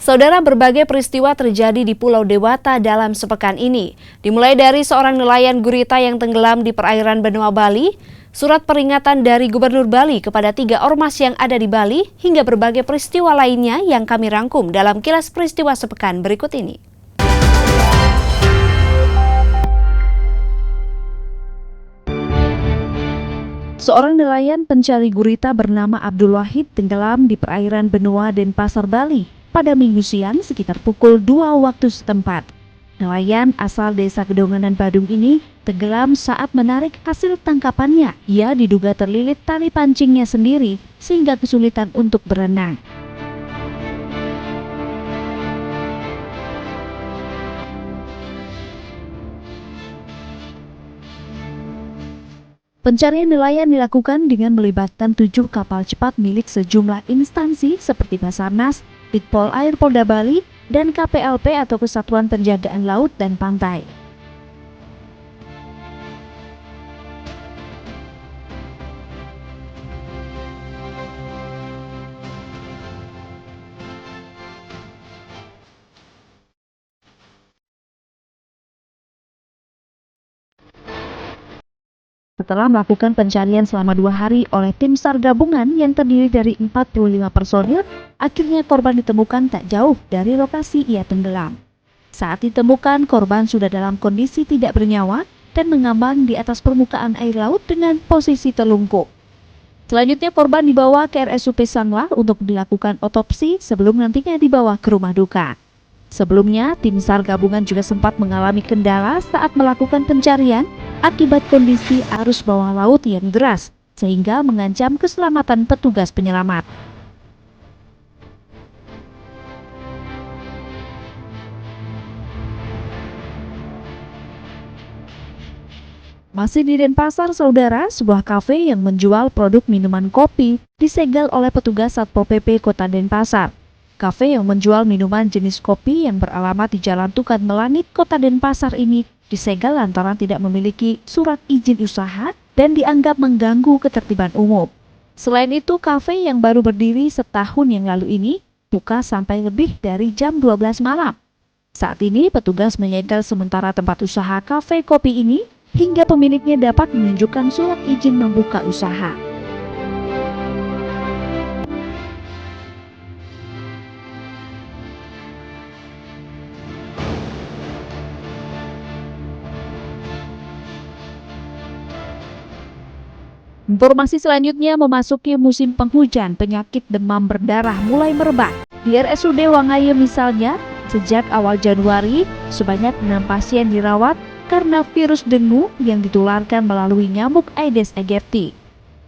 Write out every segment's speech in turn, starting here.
Saudara, berbagai peristiwa terjadi di Pulau Dewata dalam sepekan ini. Dimulai dari seorang nelayan gurita yang tenggelam di perairan Benua Bali, surat peringatan dari Gubernur Bali kepada 3 ormas yang ada di Bali, hingga berbagai peristiwa lainnya yang kami rangkum dalam kilas peristiwa sepekan berikut ini. Seorang nelayan pencari gurita bernama Abdul Wahid tenggelam di perairan Benua Denpasar, Bali pada Minggu siang sekitar pukul 2 waktu setempat. Nelayan asal desa Gedonganan Badung ini tenggelam saat menarik hasil tangkapannya. Ia diduga terlilit tali pancingnya sendiri sehingga kesulitan untuk berenang. Pencarian nelayan dilakukan dengan melibatkan 7 kapal cepat milik sejumlah instansi seperti Basarnas, Ditpol Air Polda Bali, dan KPLP atau Kesatuan Penjagaan Laut dan Pantai. Setelah melakukan pencarian selama 2 hari oleh tim SAR gabungan yang terdiri dari 45 personil, akhirnya korban ditemukan tak jauh dari lokasi ia tenggelam. Saat ditemukan, korban sudah dalam kondisi tidak bernyawa dan mengambang di atas permukaan air laut dengan posisi terlungkup. Selanjutnya korban dibawa ke RSUP Sanglah untuk dilakukan otopsi sebelum nantinya dibawa ke rumah duka. Sebelumnya, tim SAR gabungan juga sempat mengalami kendala saat melakukan pencarian akibat kondisi arus bawah laut yang deras, sehingga mengancam keselamatan petugas penyelamat. Masih di Denpasar, saudara, sebuah kafe yang menjual produk minuman kopi disegel oleh petugas Satpol PP Kota Denpasar. Kafe yang menjual minuman jenis kopi yang beralamat di Jalan Tukan Melangit, Kota Denpasar ini disegel lantaran tidak memiliki surat izin usaha dan dianggap mengganggu ketertiban umum. Selain itu, kafe yang baru berdiri setahun yang lalu ini buka sampai lebih dari jam 12 malam. Saat ini, petugas menyegel sementara tempat usaha kafe kopi ini hingga pemiliknya dapat menunjukkan surat izin membuka usaha. Informasi selanjutnya, memasuki musim penghujan, penyakit demam berdarah mulai merebak. Di RSUD Wangayo misalnya, sejak awal Januari, sebanyak 6 pasien dirawat karena virus dengue yang ditularkan melalui nyamuk Aedes aegypti.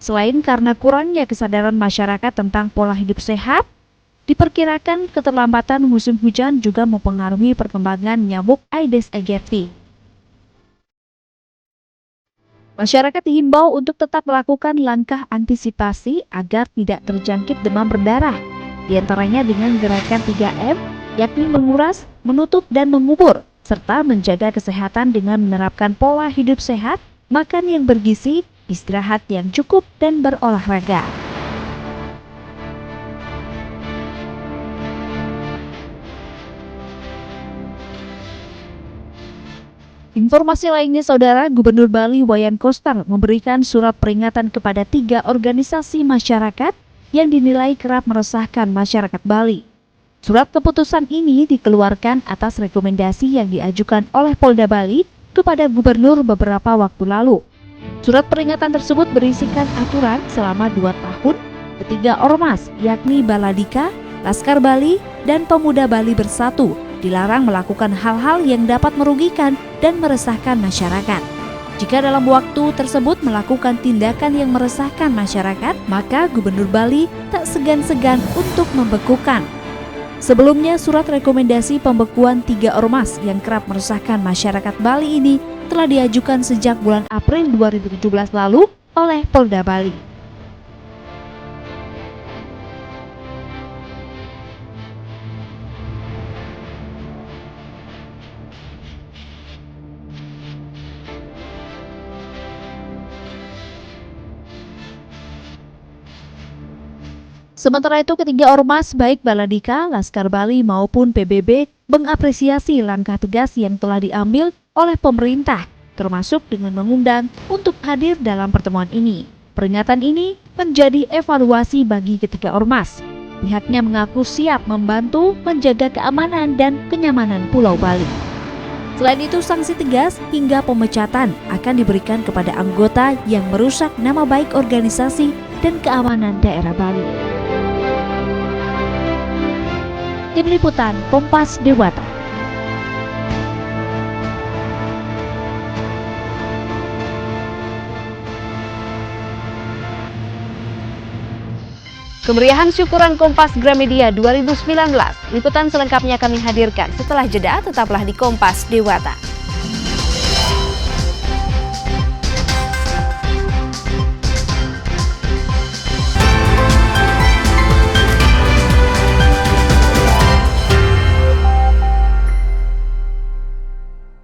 Selain karena kurangnya kesadaran masyarakat tentang pola hidup sehat, diperkirakan keterlambatan musim hujan juga mempengaruhi perkembangan nyamuk Aedes aegypti. Masyarakat dihimbau untuk tetap melakukan langkah antisipasi agar tidak terjangkit demam berdarah, di antaranya dengan gerakan 3M, yakni menguras, menutup, dan mengubur, serta menjaga kesehatan dengan menerapkan pola hidup sehat, makan yang bergizi, istirahat yang cukup, dan berolahraga. Informasi lainnya, saudara, Gubernur Bali Wayan Koster memberikan surat peringatan kepada 3 organisasi masyarakat yang dinilai kerap meresahkan masyarakat Bali. Surat keputusan ini dikeluarkan atas rekomendasi yang diajukan oleh Polda Bali kepada Gubernur beberapa waktu lalu. Surat peringatan tersebut berisikan aturan selama 2 tahun ketiga ormas, yakni Baladika, Laskar Bali, dan Pemuda Bali Bersatu, dilarang melakukan hal-hal yang dapat merugikan dan meresahkan masyarakat. Jika dalam waktu tersebut melakukan tindakan yang meresahkan masyarakat, maka Gubernur Bali tak segan-segan untuk membekukan. Sebelumnya, surat rekomendasi pembekuan 3 ormas yang kerap meresahkan masyarakat Bali ini telah diajukan sejak bulan April 2017 lalu oleh Polda Bali. Sementara itu, ketiga ormas baik Baladika, Laskar Bali maupun PBB mengapresiasi langkah tegas yang telah diambil oleh pemerintah, termasuk dengan mengundang untuk hadir dalam pertemuan ini. Peringatan ini menjadi evaluasi bagi ketiga ormas. Pihaknya mengaku siap membantu menjaga keamanan dan kenyamanan Pulau Bali. Selain itu, sanksi tegas hingga pemecatan akan diberikan kepada anggota yang merusak nama baik organisasi dan keamanan daerah Bali. Tim Liputan Kompas Dewata. Kemeriahan syukuran Kompas Gramedia 2019. Liputan selengkapnya kami hadirkan setelah jeda, tetaplah di Kompas Dewata.